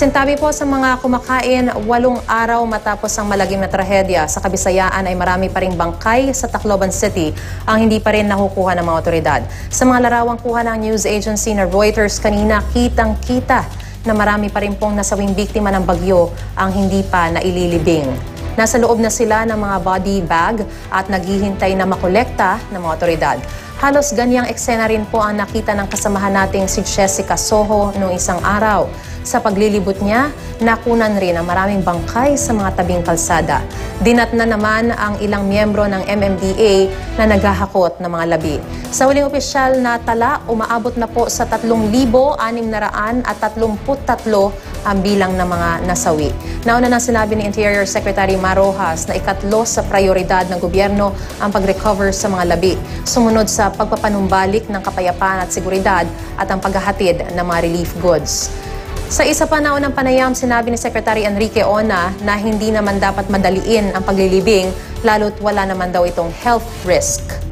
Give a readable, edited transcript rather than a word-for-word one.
Sintabi po sa mga kumakain, 8 araw matapos ang malagim na trahedya sa Kabisayaan ay marami pa ring bangkay sa Tacloban City ang hindi pa rin nakukuha ng mga otoridad. Sa mga larawang kuha ng news agency na Reuters kanina, kitang-kita na marami pa rin pong nasawing biktima ng bagyo ang hindi pa naililibing. Nasa loob na sila ng mga body bag at naghihintay na makolekta ng mga otoridad. Halos ganyang eksena rin po ang nakita ng kasamahan nating si Jessica Soho noong isang araw. Sa paglilibot niya, nakunan rin ang maraming bangkay sa mga tabing kalsada. Dinatna naman ang ilang miyembro ng MMDA na naghahakot ng mga labi. Sa huling opisyal na tala, umaabot na po sa 3,633 ang bilang ng mga nasawi. Nauna na sinabi ni Interior Secretary Mar Rojas na ikatlo sa prioridad ng gobyerno ang pag-recover sa mga labi, sumunod sa pagpapanumbalik ng kapayapaan at seguridad at ang paghahatid ng mga relief goods. Sa isa pa naunang panayam, sinabi ni Secretary Enrique Ona na hindi naman dapat madaliin ang paglilibing lalo't wala naman daw itong health risk.